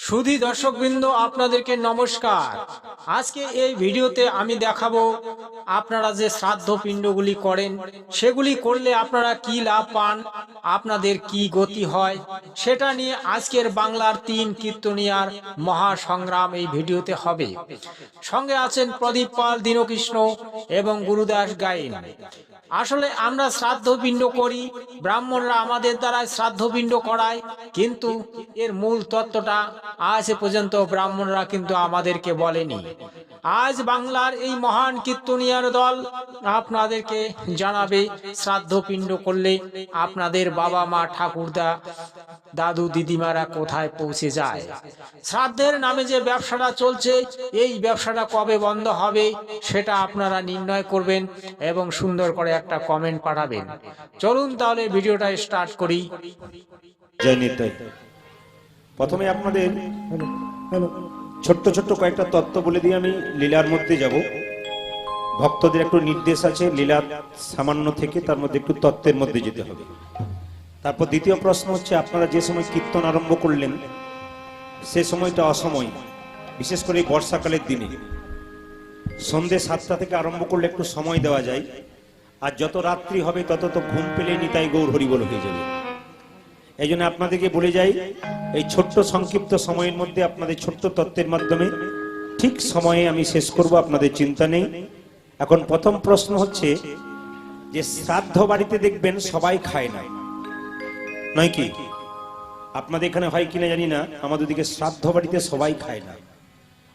সুধী দর্শকবৃন্দ, আপনাদেরকে নমস্কার। আজকে এই ভিডিওতে আমি দেখাবো আপনারা যে শ্রাদ্ধ পিণ্ডগুলি করেন সেগুলি করলে আপনারা কি লাভ পান, আপনাদের কি গতি হয়, সেটা নিয়ে আজকের বাংলার 3 কীর্তনিয়ার মহা সংগ্রাম এই ভিডিওতে হবে। সঙ্গে আছেন প্রদীপ পাল, দীনকৃষ্ণ এবং গুরুদাস গাইন। আসলে আমরা শ্রাদ্ধ পিণ্ড করি, ব্রাহ্মণরা আমাদের দ্বারা শ্রাদ্ধ পিণ্ড করায়, কিন্তু এর মূল তত্ত্বটা আজ পর্যন্ত ব্রাহ্মণরা কিন্তু আমাদেরকে বলেনি। আজ বাংলার এই মহান কীর্তনিয়ার দল আপনাদেরকে জানাবে শ্রাদ্ধ পিণ্ড করলে আপনাদের বাবা মা ঠাকুরদা দাদু দিদিমারা কোথায় পৌঁছে যায়। শ্রাদ্ধের নামে যে ব্যবসাটা চলছে, এই ব্যবসাটা কবে বন্ধ হবে সেটা আপনারা নির্ণয় করবেন এবং সুন্দর করে একটা কমেন্ট পাঠাবেন। চলুন তাহলে ভিডিওটা স্টার্ট করি। জয় নিতাই। প্রথমে আপনাদের ছোট্ট ছোট্ট কয়েকটা তত্ত্ব বলে দিয়ে আমি লীলার মধ্যে যাব। ভক্তদের একটু নির্দেশ আছে, লীলা সামান্য থেকে তার মধ্যে একটু তত্ত্বের মধ্যে যেতে হবে। তারপর দ্বিতীয় প্রশ্ন হচ্ছে, আপনারা যে সময় কীর্তন আরম্ভ করলেন সে সময়টা অসময়, বিশেষ করে বর্ষাকালের দিনে সন্ধ্যে 7টা থেকে আরম্ভ করলে একটু সময় দেওয়া যায়, আর যত রাত্রি হবে তত তো ঘুম পেলে নিতাই গৌর হরিবল হয়ে যাবে। এই জন্য আপনাদেরকে বলে যাই, এই ছোট্ট সংক্ষিপ্ত সময়ের মধ্যে আপনাদের ছোট্ট তত্ত্বের মাধ্যমে ঠিক সময়ে আমি শেষ করব, আপনাদের চিন্তা নেই। এখন প্রথম প্রশ্ন হচ্ছে যে শ্রাদ্ধ বাড়িতে দেখবেন সবাই খায় না, নয় কি? আপনাদের এখানে হয় কিনা জানি না, আমাদের দিকে শ্রাদ্ধ বাড়িতে সবাই খায় না।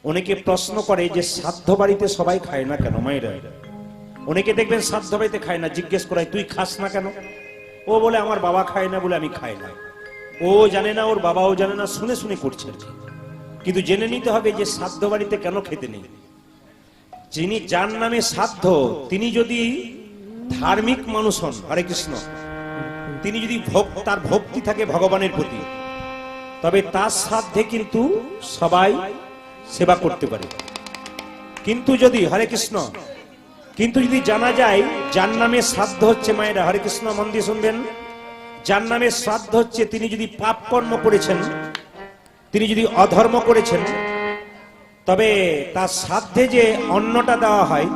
অনেকে প্রশ্ন করে যে শ্রাদ্ধ বাড়িতে সবাই খায় না কেন মায়েরা? অনেকে দেখবেন শ্রাদ্ধ বাড়িতে খায় না, জিজ্ঞেস করায় তুই খাস না কেন? ও বলে আমার বাবা খায় না বলে আমি খাই না। ও জানে না, ওর বাবাও জানে না, শুনে শুনে করছে। কিন্তু জেনে নিতে হবে যে শ্রাদ্ধ বাড়িতে কেন খেতে নেই। যিনি যার নামে শ্রাদ্ধ, তিনি যদি ধার্মিক মানুষ হন, হরে কৃষ্ণ, তিনি যদি তার ভক্তি থাকে ভগবানের প্রতি, তবে তার শ্রাদ্ধে কিন্তু সবাই সেবা করতে পারে। কিন্তু যদি হরে কৃষ্ণ, কিন্তু যদি জানা যায় যার নামে শ্রাদ্ধ হচ্ছে, মায়েরা হরে কৃষ্ণ মন দিয়ে শুনবেন, যার নামে শ্রাদ্ধ হচ্ছে তিনি যদি পাপ কর্ম করেছেন, তিনি যদি অধর্ম করেছেন, তবে তার শ্রাদ্ধে যে অন্নটা দেওয়া হয়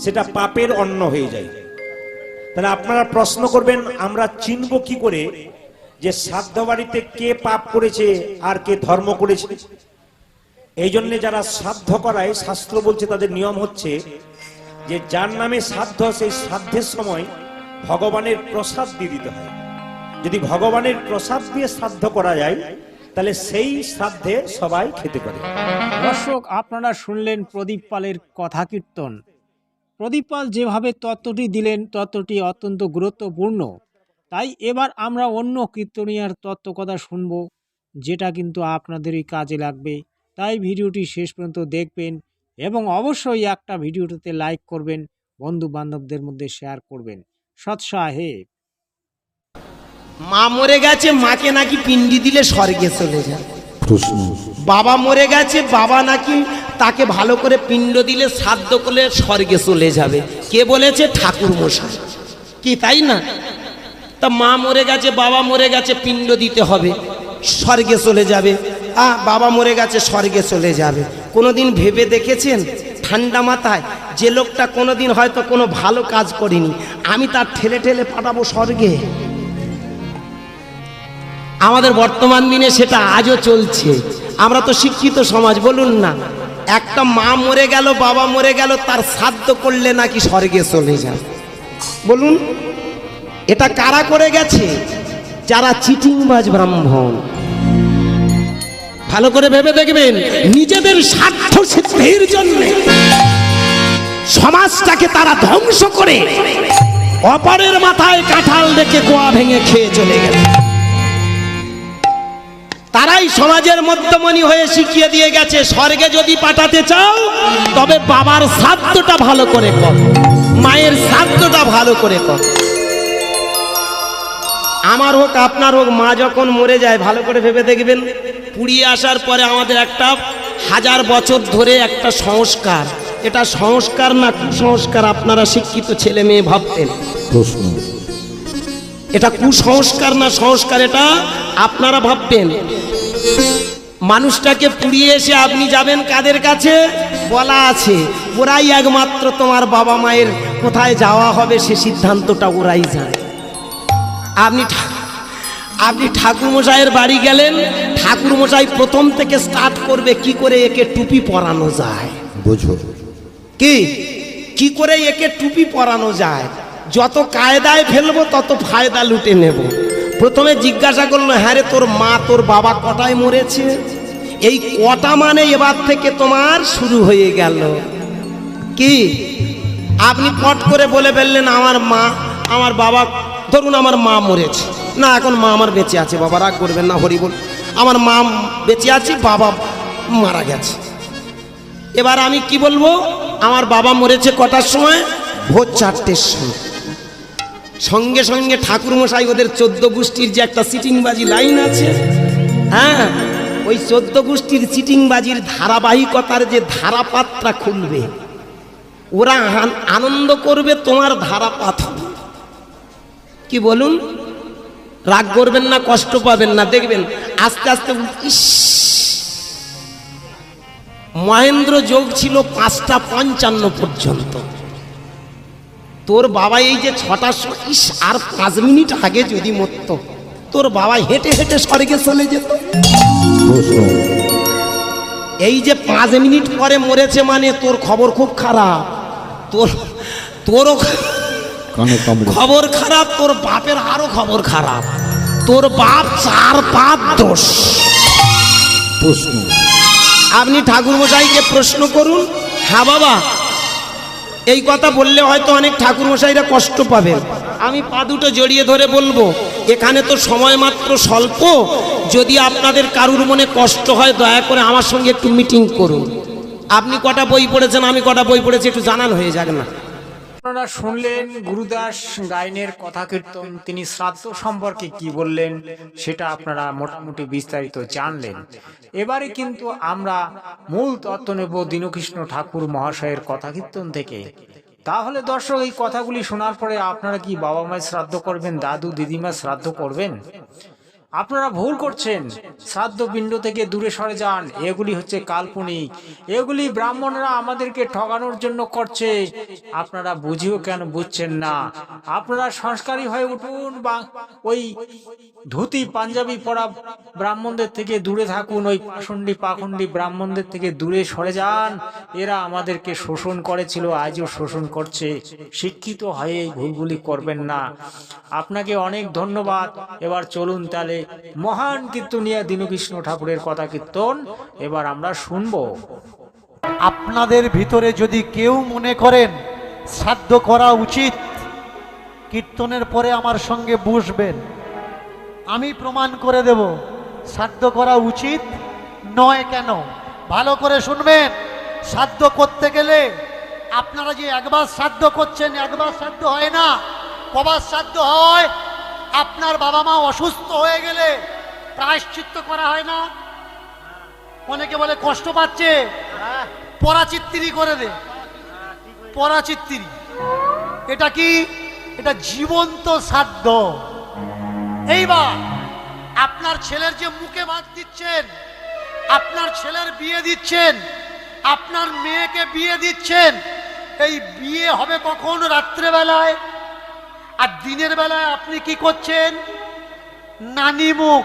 সেটা পাপের অন্ন হয়ে যায়। তাহলে আপনারা প্রশ্ন করবেন, আমরা চিনব কি করে যে শ্রাদ্ধ বাড়িতে কে পাপ করেছে আর কে ধর্ম করেছে? এই জন্য যারা শ্রাদ্ধ করায়, শাস্ত্র বলছে তাদের নিয়ম হচ্ছে যে যার নামে শ্রাদ্ধ, সেই শ্রাদ্ধের সময় ভগবানের প্রসাদ দিয়ে দিতে হয়। যদি ভগবানের প্রসাদ দিয়ে শ্রাদ্ধ করা যায় তাহলে সেই শ্রাদ্ধে সবাই খেতে পারে। দর্শক, আপনারা শুনলেন প্রদীপ পালের কথা কীর্তন। প্রদীপ পাল যেভাবে তত্ত্বটি দিলেন, তত্ত্বটি অত্যন্ত গুরুত্বপূর্ণ। তাই এবার আমরা অন্য কীর্তনিয়ার তত্ত্ব কথা শুনব, যেটা কিন্তু আপনাদেরই কাজে লাগবে। তাই ভিডিওটি শেষ পর্যন্ত দেখবেন এবং অবশ্যই একটা ভিডিওটিতে লাইক করবেন, বন্ধু বান্ধবদের মধ্যে শেয়ার করবেন। সৎসাহে। মা মরে গেছে, মাকে নাকি পিণ্ডি দিলে স্বর্গে চলে যায়। বাবা মরে গেছে, বাবা নাকি তাকে ভালো করে পিণ্ড দিলে, শ্রাদ্ধ করলে স্বর্গে চলে যাবে। কে বলেছে? ঠাকুর মশাই। কি তাই না? তা মা মরে গেছে, বাবা মরে গেছে, পিণ্ড দিতে হবে, স্বর্গে চলে যাবে। বাবা মরে গেছে, স্বর্গে চলে যাবে। কোনোদিন ভেবে দেখেছেন ঠান্ডা মাথায় যে লোকটা কোনোদিন হয়তো কোনো ভালো কাজ করেনি, আমি তার ঠেলে ঠেলে পাঠাবো স্বর্গে? আমাদের বর্তমান দিনে সেটা আজও চলছে। আমরা তো শিক্ষিত সমাজ, বলুন না। একটা মা মরে গেল, বাবা মরে গেল, তার শ্রাদ্ধ করলে নাকি স্বর্গে চলে যায়। বলুন, এটা কারা করে গেছে? যারা চিটিংবাজ ব্রাহ্মণ। ভালো করে ভেবে দেখবেন, নিজেদের স্বার্থ সিদ্ধির জন্য সমাজটাকে তারা ধ্বংস করে অপরের মাথায় কাঁঠাল রেখে গোয়া ভেঙে খেয়ে চলে গেল। তারাই সমাজের মধ্যমণি হয়ে শিখিয়ে দিয়ে গেছে, স্বর্গে যদি পাঠাতে চাও তবে বাবার শ্রাদ্ধটা ভালো করে কর, মায়ের শ্রাদ্ধটা ভালো করে কর। আমার হোক আপনার হোক, মা যখন মরে যায়, ভালো করে ভেবে দেখবেন, পুড়িয়ে আসার পরে আমাদের একটা 1000 বছর ধরে একটা সংস্কার, এটা সংস্কার না কুসংস্কার আপনারা শিক্ষিত ছেলে মেয়ে ভাবতেন? প্রশ্ন, এটা কুসংস্কার না সংস্কার, এটা আপনারা ভাববেন। মানুষটাকে পুড়িয়ে এসে আপনি যাবেন কাদের কাছে? বলা আছে ওরাই একমাত্র তোমার বাবা মায়ের কোথায় যাওয়া হবে সে সিদ্ধান্তটা ওরাই যায়। আপনি ঠাকুরমশাইয়ের বাড়ি গেলেন, ঠাকুরমশাই প্রথম থেকে স্টার্ট করবে কি করে একে টুপি পরানো যায়। বুঝো কি করে একে টুপি পরানো যায়, যত কায়দায় ফেলবো তত ফায়দা লুটে নেব। প্রথমে জিজ্ঞাসা করলো, হ্যাঁ রে তোর মা তোর বাবা কটায় মরেছে? এই কটা মানে এবার থেকে তোমার শুরু হয়ে গেল। কি আপনি পট করে বলে ফেললেন আমার মা আমার বাবা, ধরুন আমার মা মরেছে, না এখন মা আমার বেঁচে আছে, বাবা রাগ করবেন না হরি বল, আমার মা বেঁচে আছে বাবা মারা গেছে। এবার আমি কি বলবো, আমার বাবা মরেছে কটার সময়? ভোর 4টের সময়। সঙ্গে সঙ্গে ঠাকুরমশাই ওদের 14 গোষ্ঠীর যে একটা সিটিংবাজি লাইন আছে, হ্যাঁ ওই 14 গোষ্ঠীর সিটিংবাজির ধারাবাহিকতার যে ধারাপাতটা খুলবে, ওরা আনন্দ করবে তোমার ধারাপাত। কি বলুন, রাগ করবেন না, কষ্ট পাবেন না, দেখবেন আস্তে আস্তে ইস মহেন্দ্র যোগ ছিল 5:55 পর্যন্ত। তোর বাবা এই যে 6টার সময় ইস আর 5 মিনিট আগে যদি মরতো, তোর বাবা হেঁটে হেঁটে স্বর্গে চলে যেত। এই যে 5 মিনিট পরে মরেছে মানে তোর খবর খুব খারাপ, তোরও খবর খারাপ, তোর বাপের আরো খবর খারাপ, তোর বাপ 4-5 দোষ। আপনি ঠাকুরমশাইকে প্রশ্ন করুন, হ্যাঁ বাবা এই কথা বললে হয়তো অনেক ঠাকুরমশাইরা কষ্ট পাবেন, আমি পা দুটো জড়িয়ে ধরে বলবো এখানে তো সময় মাত্র স্বল্প, যদি আপনাদের কারুর মনে কষ্ট হয় দয়া করে আমার সঙ্গে একটু মিটিং করুন। আপনি কটা বই পড়েছেন, আমি কটা বই পড়েছি, একটু জানান হয়ে যাক না। আপনারা শুনলেন গুরুদাস গায়নের কথা কীর্তন, তিনি শ্রাদ্ধ সম্পর্কে কি বললেন সেটা আপনারা মোটামুটি বিস্তারিত জানলেন। এবারে কিন্তু আমরা মূল তত্ত্ব নেব দীনকৃষ্ণ ঠাকুর মহাশয়ের কথা কীর্তন থেকে। তাহলে দর্শক, এই কথাগুলি শোনার পরে আপনারা কি বাবা মায়ের শ্রাদ্ধ করবেন, দাদু দিদিমার শ্রাদ্ধ করবেন? আপনারা ভুল করছেন, শ্রাদ্ধ পিণ্ড থেকে দূরে সরে যান, এগুলি হচ্ছে কাল্পনিক, এগুলি ব্রাহ্মণরা আমাদেরকে ঠকানোর জন্য করছে। আপনারা বুঝিও কেন বুঝছেন না? আপনারা সংস্কারী হয়ে উঠুন, বা ওই ধুতি পাঞ্জাবি পরা ব্রাহ্মণদের থেকে দূরে থাকুন, ওই পাখণ্ডী ব্রাহ্মণদের থেকে দূরে সরে যান। এরা আমাদেরকে শোষণ করেছিল, আজও শোষণ করছে। শিক্ষিত হয়ে এই ভুলগুলি করবেন না। আপনাকে অনেক ধন্যবাদ। এবার চলুন তাহলে মহান কীর্তনিয়া দীনকৃষ্ণ ঠাকুরের কথা কীর্তন এবার আমরা শুনবো। আপনাদের ভিতরে যদি কেউ মনে করেন শ্রাদ্ধ করা উচিত, কীর্তনের পরে আমার সঙ্গে বসবেন, আমি প্রমাণ করে দেব শ্রাদ্ধ করা উচিত নয়। কেন? ভালো করে শুনবেন। শ্রাদ্ধ করতে গেলে আপনারা যে একবার শ্রাদ্ধ করছেন, একবার শ্রাদ্ধ হয় না, কবার শ্রাদ্ধ হয়? আপনার বাবা মা অসুস্থ হয়ে গেলে প্রায়শ্চিত্ত করা হয় না? অনেকে বলে কষ্ট পাচ্ছে, পরাচিত্তিরি করে দে। পরাচিত্তিরি এটা কি? এটা জীবন্ত শ্রাদ্ধ। এইবার আপনার ছেলের যে মুখে ভাত দিচ্ছেন, আপনার ছেলের বিয়ে দিচ্ছেন, আপনার মেয়েকে বিয়ে দিচ্ছেন, এই বিয়ে হবে কখন? রাত্রেবেলায়। আর দিনের বেলায় আপনি কি করছেন? নানি মুখ,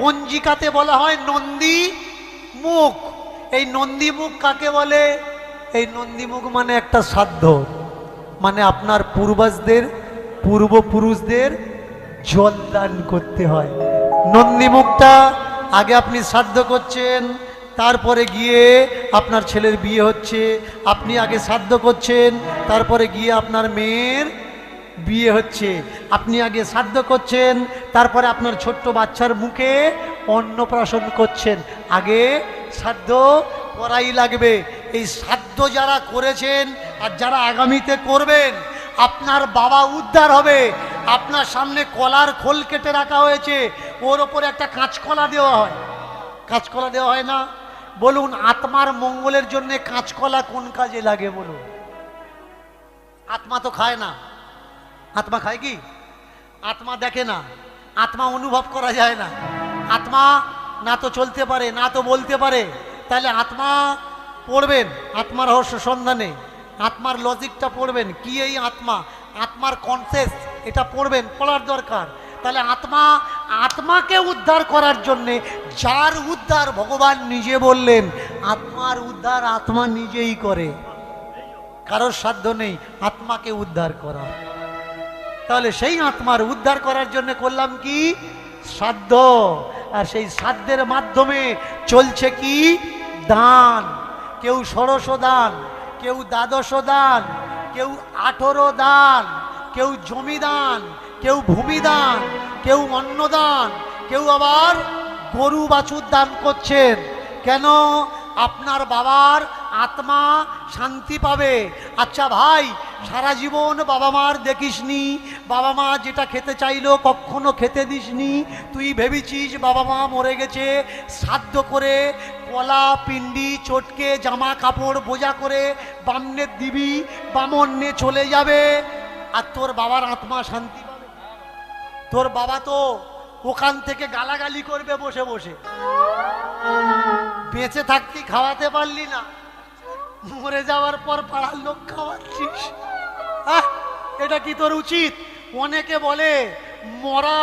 পঞ্জিকাতে বলা হয় নন্দী মুখ। এই নন্দী মুখ কাকে বলে? এই নন্দী মুখ মানে একটা শ্রাদ্ধ, মানে আপনার পূর্বপুরুষদের জলদান করতে হয়। নন্দী মুখটা আগে আপনি শ্রাদ্ধ করছেন, তারপরে গিয়ে আপনার ছেলের বিয়ে হচ্ছে। আপনি আগে শ্রাদ্ধ করছেন, তারপরে গিয়ে আপনার মেয়ের বিয়ে হচ্ছে। আপনি আগে শ্রাদ্ধ করছেন, তারপরে আপনার ছোট্ট বাচ্চার মুখে অন্নপ্রাশন করছেন। আগে শ্রাদ্ধ করাই লাগবে। এই শ্রাদ্ধ যারা করেছেন আর যারা আগামীতে করবেন, আপনার বাবা উদ্ধার হবে। আপনার সামনে কলার খোল কেটে রাখা হয়েছে, ওর ওপরে একটা কাঁচকলা দেওয়া হয়। কাঁচকলা দেওয়া হয় না? বলুন, আত্মার মঙ্গলের জন্য কাঁচকলা কোন কাজে লাগে বলুন? আত্মা তো খায় না। আত্মা খায় কি? আত্মা দেখে না, আত্মা অনুভব করা যায় না। আত্মা না তো চলতে পারে, না তো বলতে পারে, তাহলে আত্মা পড়বেন, আত্মার রহস্য সন্ধানে আত্মার লজিকটা পড়বেন, কি এই আত্মা, আত্মার কনসেপ্ট এটা পড়বেন, পড়ার দরকার। তাহলে আত্মাকে উদ্ধার করার জন্যে, যার উদ্ধার ভগবান নিজে বললেন, আত্মার উদ্ধার আত্মা নিজেই করে, কারোর সাধ্য নেই আত্মাকে উদ্ধার করা। তাহলে সেই আত্মার উদ্ধার করার জন্য করলাম কি? শ্রাদ্ধ। আর সেই শ্রাদ্ধের মাধ্যমে চলছে কি? দান। কেউ ষোড়শ দান, কেউ দ্বাদশ দান, কেউ 18 দান, কেউ জমিদান, কেউ ভূমিদান, কেউ অন্নদান, কেউ আবার গরু বাছুর দান করছেন। কেন? আপনার বাবার আত্মা শান্তি পাবে। আচ্ছা ভাই, সারা জীবন বাবা মার দেখিসনি, বাবা মা যেটা খেতে চাইলো কখনো খেতে দিসনি, তুই ভেবেছিস বাবা মা মরে গেছে, শ্রাদ্ধ করে কলা পিণ্ডি চটকে জামা কাপড় বোঝা করে বামনের দিবি, বামন নিয়ে চলে যাবে, আর তোর বাবার আত্মা শান্তি পাবে? তোর বাবা তো ওখান থেকে গালাগালি করবে বসে বসে, বেঁচে থাকতে খাওয়াতে পারলি না, মরে যাওয়ার পর পাড়ার লোক খাওয়াচ্ছিস। এটা কি তোর উচিত? অনেকে বলে মরা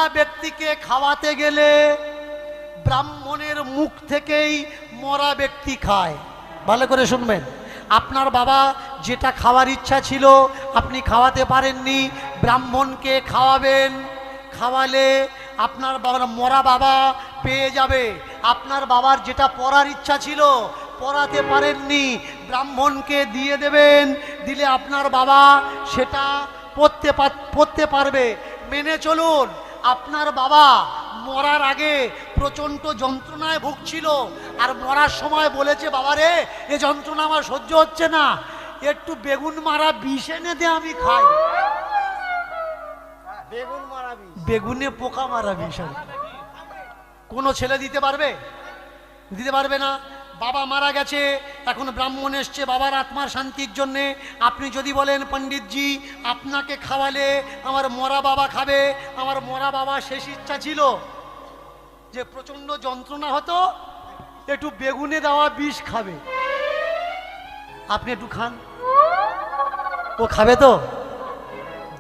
ব্যক্তিকে খাওয়াতে গেলে ব্রাহ্মণের মুখ থেকেই মরা ব্যক্তি খায়। ভালো করে শুনবেন, আপনার বাবা যেটা খাওয়ার ইচ্ছা ছিল আপনি খাওয়াতে পারেননি, ব্রাহ্মণকে খাওয়াবেন, খাওয়ালে আপনার বাবার মরা বাবা পেয়ে যাবে। আপনার বাবার যেটা পড়ার ইচ্ছা ছিল পড়াতে পারেননি, ব্রাহ্মণকে দিয়ে দেবেন, দিলে আপনার বাবা সেটা পড়তে পারবে। মেনে চলুন, আপনার বাবা মরার আগে প্রচণ্ড যন্ত্রণায় ভুগছিল, আর মরার সময় বলেছে, বাবারে এ যন্ত্রণা আমার সহ্য হচ্ছে না, একটু বেগুন মারা বিষ এনে দে আমি খাই। বেগুনে পোকা মারা বিষ কোনো ছেলে দিতে পারবে? দিতে পারবে না। বাবা মারা গেছে, এখন ব্রাহ্মণ এসছে বাবার আত্মার শান্তির জন্যে। আপনি যদি বলেন পণ্ডিতজি আপনাকে খাওয়ালে আমার মরা বাবা খাবে, আমার মরা বাবা শেষ ইচ্ছা ছিল যে প্রচণ্ড যন্ত্রণা হতো, একটু বেগুনে দেওয়া বিষ খাবে, আপনি একটু খান, ও খাবে তো?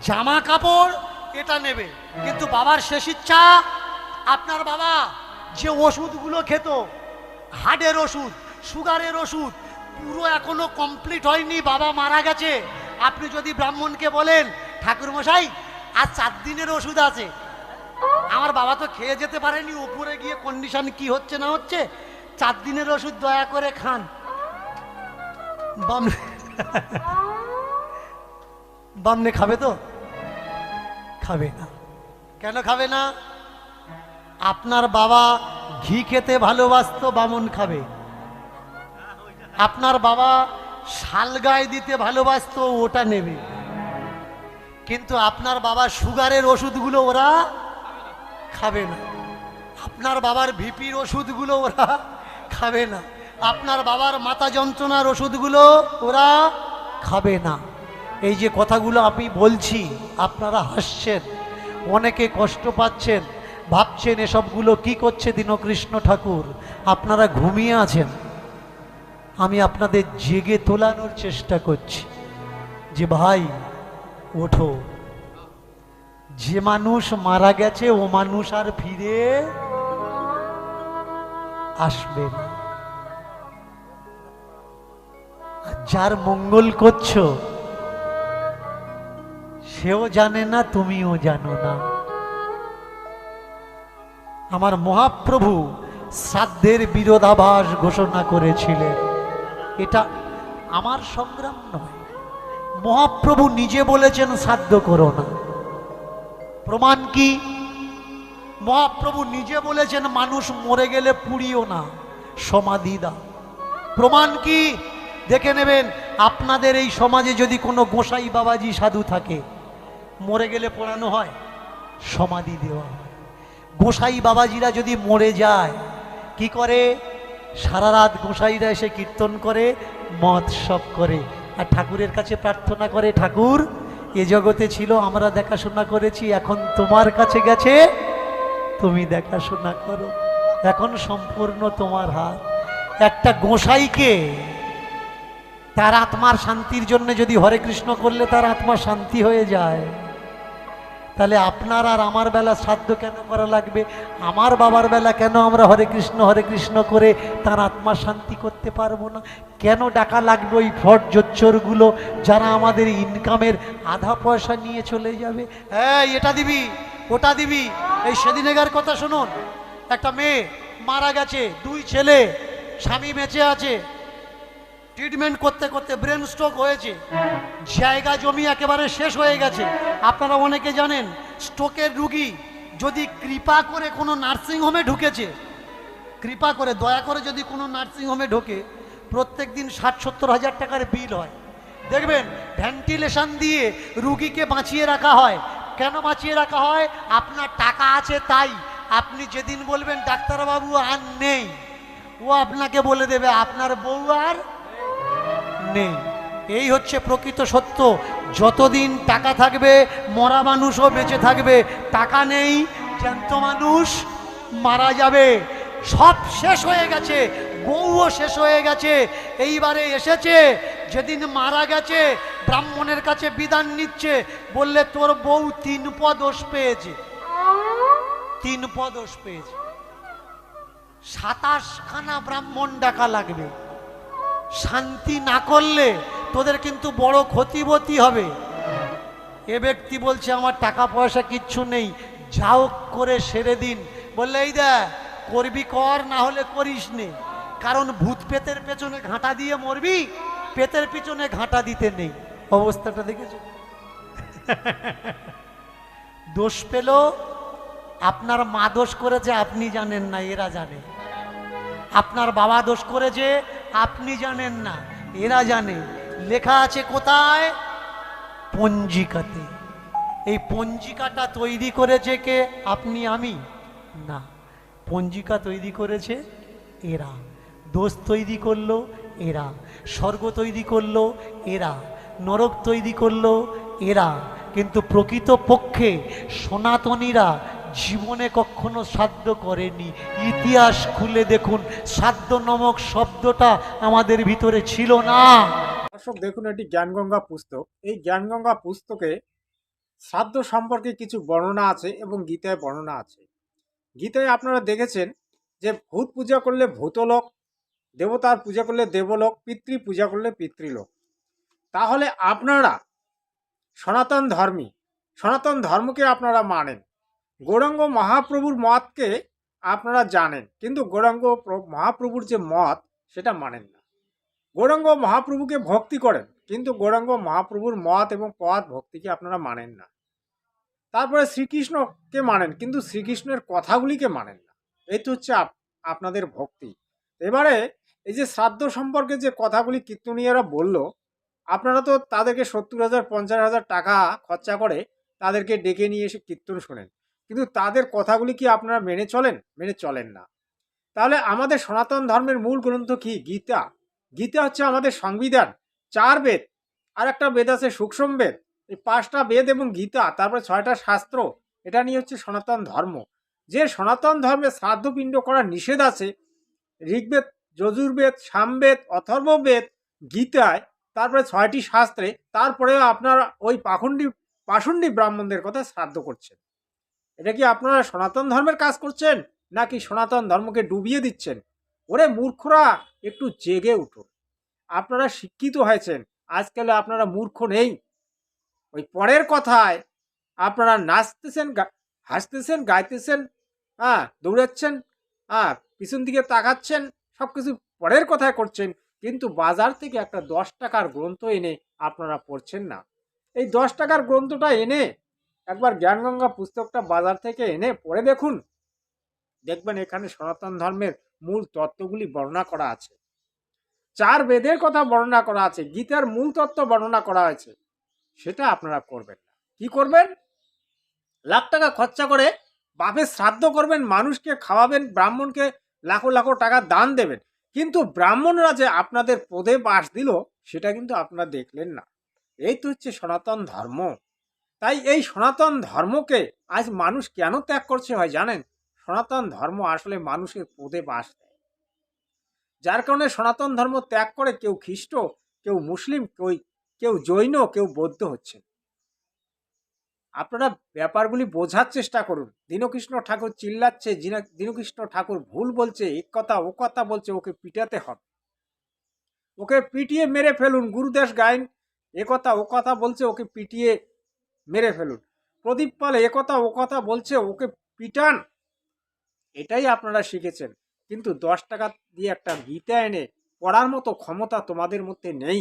জামা কাপড় এটা নেবে, কিন্তু বাবার শেষ ইচ্ছা, আপনার বাবা যে ওষুধগুলো খেত, হার্টের ওষুধ, সুগারের ওষুধ, পুরো এখনো কমপ্লিট হয়নি, বাবা মারা গেছে। আপনি যদি ব্রাহ্মণকে বলেন ঠাকুরমশাই আর 4 দিনের ওষুধ আছে, আমার বাবা তো খেয়ে যেতে পারেনি, উপরে গিয়ে কন্ডিশন কি হচ্ছে না হচ্ছে, 4 দিনের ওষুধ দয়া করে খান, বামনে খাবে তো? খাবে না। কেন খাবে না? আপনার বাবা ঘি খেতে ভালোবাসতো, বামন খাবে। আপনার বাবা শালগায় দিতে ভালোবাসতো, ওটা নেবে। কিন্তু আপনার বাবা সুগারের ওষুধগুলো ওরা খাবে না, আপনার বাবার ভিপির ওষুধগুলো ওরা খাবে না, আপনার বাবার মাথা যন্ত্রণার ওষুধগুলো ওরা খাবে না। এই যে কথাগুলো আমি বলছি, আপনারা হাসছেন, অনেকে কষ্ট পাচ্ছেন, ভাবছেন এসবগুলো কি করছে দীনকৃষ্ণ ঠাকুর, আপনারা ঘুমিয়ে আছেন। আমি আপনাদের জেগে তোলানোর চেষ্টা করছি যে ভাই ওঠো, যে মানুষ মারা গেছে ও মানুষ আর ফিরে আসবে না। যার মঙ্গল করছো সেও জানে না, তুমিও জানো না। আমার মহাপ্রভু শ্রাদ্ধের বিরোধাভাস ঘোষণা করেছিলেন, এটা আমার সংগ্রাম নয়, মহাপ্রভু নিজে বলেছেন শ্রাদ্ধ করো না। প্রমাণ কি? মহাপ্রভু নিজে বলেছেন মানুষ মরে গেলে পুড়িও না, সমাধি দাও। প্রমাণ কি? দেখে নেবেন, আপনাদের এই সমাজে যদি কোনো গোসাই বাবাজি সাধু থাকে, মরে গেলে পোড়ানো হয়, সমাধি দেওয়া হয়। গোসাই বাবাজিরা যদি মরে যায় কি করে? সারা রাত গোসাইরা এসে কীর্তন করে, মহোৎসব করে, আর ঠাকুরের কাছে প্রার্থনা করে, ঠাকুর এ জগতে ছিল আমরা দেখাশোনা করেছি, এখন তোমার কাছে গেছে, তুমি দেখাশোনা করো, এখন সম্পূর্ণ তোমার হাত। একটা গোসাইকে তার আত্মার শান্তির জন্য যদি হরে কৃষ্ণ করলে তার আত্মা শান্তি হয়ে যায়, তাহলে আপনার আর আমার বেলা শ্রাদ্ধ কেন করা লাগবে? আমার বাবার বেলা কেন আমরা হরে কৃষ্ণ করে তার আত্মা শান্তি করতে পারবো না? কেন ডাকা লাগবে ওই ফট জোচ্চরগুলো যারা আমাদের ইনকামের আধা পয়সা নিয়ে চলে যাবে? হ্যাঁ, এটা দিবি, ওটা দিবি। এই সেদিনেকার কথা শুনুন, একটা মেয়ে মারা গেছে, 2 ছেলে, স্বামী বেঁচে আছে, ট্রিটমেন্ট করতে করতে ব্রেন স্ট্রোক হয়েছে, জায়গা জমি একেবারে শেষ হয়ে গেছে। আপনারা অনেকে জানেন, স্ট্রোকের রুগী যদি কৃপা করে কোনো নার্সিংহোমে ঢুকেছে, কৃপা করে দয়া করে যদি কোনো নার্সিংহোমে ঢোকে, প্রত্যেক দিন 60-70 হাজার টাকার বিল হয়। দেখবেন ভেন্টিলেশন দিয়ে রুগীকে বাঁচিয়ে রাখা হয়। কেন বাঁচিয়ে রাখা হয়? আপনার টাকা আছে তাই। আপনি যেদিন বলবেন ডাক্তারবাবু আর নেই, ও আপনাকে বলে দেবে আপনার বউ আর নেই। এই হচ্ছে প্রকৃত সত্য। যতদিন টাকা থাকবে মরা মানুষও বেঁচে থাকবে, টাকা নেই জ্যান্ত মানুষ মারা যাবে। সব শেষ হয়ে গেছে, বউও শেষ হয়ে গেছে। এইবারে এসেছে, যেদিন মারা গেছে ব্রাহ্মণের কাছে বিধান নিচ্ছে, বললে তোর বউ 3 পদোষ পেয়েছে, 3 পদোষ পেয়েছে। 27 খানা ব্রাহ্মণ ডাকা লাগবে। শান্তি না করলে তোদের কিন্তু বড় ক্ষতিবতী হবে। এ ব্যক্তি বলছে আমার টাকা পয়সা কিচ্ছু নেই, যাও করে সেরে দিন। বললে এই দে করবি কর, না হলে করিস নে, কারণ ভূত পেতের পেছনে ঘাঁটা দিয়ে মরবি, পেতের পিছনে ঘাঁটা দিতে নেই। অবস্থাটা দেখেছো? দোষ পেল, আপনার মা দোষ করেছে আপনি জানেন না, এরা জানে। আপনার বাবা দোষ করেছে আপনি জানেন না, এরা জানে। লেখা আছে কোথায়? পঞ্জিকাতে। এই পঞ্জিকাটা তৈরি করেছে কে? আপনি আমি না, পঞ্জিকা তৈরি করেছে এরা। দোষ তৈরি করলো এরা, স্বর্গ তৈরি করলো এরা, নরক তৈরি করলো এরা। কিন্তু প্রকৃত পক্ষে সনাতনীরা জীবনে কখনো শ্রাদ্ধ করেনি। ইতিহাস খুলে দেখুন, শ্রাদ্ধ নামক শব্দটা আমাদের ভিতরে ছিল না। দর্শক দেখুন, এটি জ্ঞানগঙ্গা পুস্তক। এই জ্ঞানগঙ্গা পুস্তকে শ্রাদ্ধ সম্পর্কে কিছু বর্ণনা আছে এবং গীতায় বর্ণনা আছে। গীতায় আপনারা দেখেছেন যে ভূত পূজা করলে ভূতলোক, দেবতার পূজা করলে দেবলোক, পিতৃ পূজা করলে পিতৃলোক। তাহলে আপনারা সনাতন ধর্মী, সনাতন ধর্মকে আপনারা মানেন, গৌরাঙ্গ মহাপ্রভুর মতকে আপনারা জানেন, কিন্তু গৌরাঙ্গ মহাপ্রভুর যে মত সেটা মানেন না। গৌরাঙ্গ মহাপ্রভুকে ভক্তি করেন, কিন্তু গৌরাঙ্গ মহাপ্রভুর মত এবং পথ ভক্তিকে আপনারা মানেন না। তারপরে শ্রীকৃষ্ণকে মানেন, কিন্তু শ্রীকৃষ্ণের কথাগুলিকে মানেন না। এই তো হচ্ছে আপনাদের ভক্তি। এবারে এই যে শ্রাদ্ধ সম্পর্কে যে কথাগুলি কীর্তনীয়রা বলল, আপনারা তো তাদেরকে 70,000 50,000 টাকা খরচা করে তাদেরকে ডেকে নিয়ে এসে কীর্তন শোনেন, কিন্তু তাদের কথাগুলি কি আপনারা মেনে চলেন? মেনে চলেন না। তাহলে আমাদের সনাতন ধর্মের মূল গ্রন্থ কি? গীতা। গীতা হচ্ছে আমাদের সংবিধান। 4 বেদ, আর একটা বেদ আছে সূক্ষ্ম বেদ। এই 5টা বেদ এবং গীতা, তারপরে 6টা শাস্ত্র, এটা নিয়ে হচ্ছে সনাতন ধর্ম। যে সনাতন ধর্মে শ্রাদ্ধপিণ্ড করা নিষেধ আছে ঋগ্বেদ, যজুর্বেদ, সামবেদ, অথর্ববেদ, গীতায়, তারপরে 6টি শাস্ত্রে, তারপরেও আপনারা ওই পাষণ্ডী ব্রাহ্মণদের কথা শ্রাদ্ধ করছেন। এটা কি আপনারা সনাতন ধর্মের কাজ করছেন, নাকি সনাতন ধর্মকে ডুবিয়ে দিচ্ছেন? ওরে মূর্খরা, একটু জেগে উঠুন। আপনারা শিক্ষিত হয়েছেন, আজকাল আপনারা মূর্খ নেই। ওই পরের কথায় আপনারা নাচতেছেন, হাসতেছেন, গাইতেছেন, দৌড়াচ্ছেন, পিছন দিকে তাকাচ্ছেন, সব কিছু পরের কথায় করছেন, কিন্তু বাজার থেকে একটা 10 টাকার গ্রন্থ এনে আপনারা পড়ছেন না। এই 10 টাকার গ্রন্থটা এনে একবার জ্ঞানগঙ্গা পুস্তকটা বাজার থেকে এনে পড়ে দেখুন, দেখবেন এখানে সনাতন ধর্মের মূল তত্ত্বগুলি বর্ণনা করা আছে। 4 বেদের কথা বর্ণনা করা আছে, গীতার মূল তত্ত্ব বর্ণনা করা হয়েছে। সেটা আপনারা করবেন না। কি করবেন? লাখ টাকা খরচা করে বাপের শ্রাদ্ধ করবেন, মানুষকে খাওয়াবেন, ব্রাহ্মণকে লাখো লাখো টাকা দান দেবেন, কিন্তু ব্রাহ্মণরা যে আপনাদের পদে বাস দিল সেটা কিন্তু আপনারা দেখলেন না। এই তো হচ্ছে সনাতন ধর্ম। তাই এই সনাতন ধর্মকে আজ মানুষ কেন ত্যাগ করছে হয় জানেন? সনাতন ধর্ম আসলে মানুষের পদে বাস দেয়, যার কারণে সনাতন ধর্ম ত্যাগ করে কেউ খ্রিস্ট, কেউ মুসলিম, কেউ জৈন, কেউ বৌদ্ধ হচ্ছে। আপনারা ব্যাপারগুলি বোঝার চেষ্টা করুন। দীনকৃষ্ণ ঠাকুর চিল্লাচ্ছে, দীনকৃষ্ণ ঠাকুর ভুল বলছে, এক কথা ও কথা বলছে, ওকে পিটাতে হবে, ওকে পিটিয়ে মেরে ফেলুন। গুরুদাস গাইন এ কথা ও কথা বলছে, ওকে পিটিয়ে মেরে ফেলুন। প্রদীপ পাল এ কথা ও কথা বলছে, ওকে পিটান। এটাই আপনারা শিখেছেন, কিন্তু 10 টাকা দিয়ে একটা গীতা এনে পড়ার মতো ক্ষমতা তোমাদের মধ্যে নেই,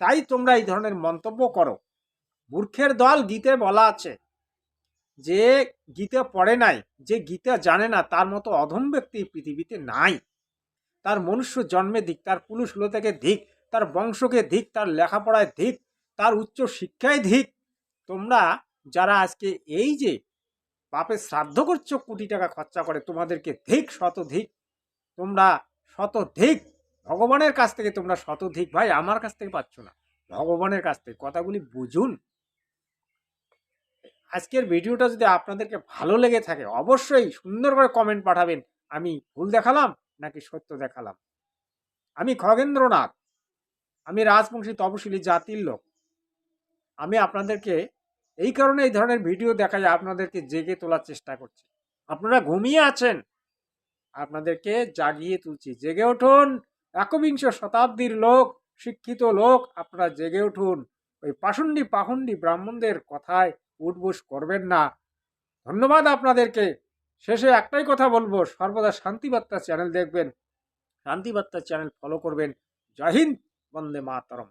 তাই তোমরা এই ধরনের মন্তব্য করো। মূর্খের দল, গীতে বলা আছে যে গীতা পড়ে নাই, যে গীতা জানে না, তার মতো অধম ব্যক্তি পৃথিবীতে নাই। তার মনুষ্য জন্মে ধিক, তার পুরুষলতাকে ধিক, তার বংশকে ধিক, তার লেখাপড়ায় ধিক, তার উচ্চ শিক্ষায় ধিক। তোমরা যারা আজকে এই যে বাপের শ্রাদ্ধ করছো কোটি টাকা খরচা করে, তোমাদেরকে ধিক, শত ধিক। তোমরা শত ধিক, ভগবানের কাছ থেকে তোমরা শত ধিক। ভাই, আমার কাছ থেকে পাচ্ছ না, ভগবানের কাছ থেকে। কথাগুলি বুঝুন। আজকের ভিডিওটা যদি আপনাদেরকে ভালো লেগে থাকে, অবশ্যই সুন্দর করে কমেন্ট পাঠাবেন, আমি ভুল দেখালাম নাকি সত্য দেখালাম। আমি খগেন্দ্রনাথ, আমি রাজবংশী তপশিলি জাতির লোক। আমি আপনাদেরকে এই কারণে এই ধরনের ভিডিও দেখাই, আপনাদেরকে জেগে তোলার চেষ্টা করছি। আপনারা ঘুমিয়ে আছেন, আপনাদেরকে জাগিয়ে তুলছি। জেগে উঠুন, একবিংশ শতাব্দীর লোক, শিক্ষিত লোক, আপনারা জেগে উঠুন। ওই পাখণ্ডি ব্রাহ্মণদের কথায় উঠবোস করবেন না। ধন্যবাদ আপনাদেরকে। শেষে একটাই কথা বলবো, সর্বদা শান্তিবার্তা চ্যানেল দেখবেন, শান্তিবার্তা চ্যানেল ফলো করবেন। জয় হিন্দ, বন্দে মাতরম।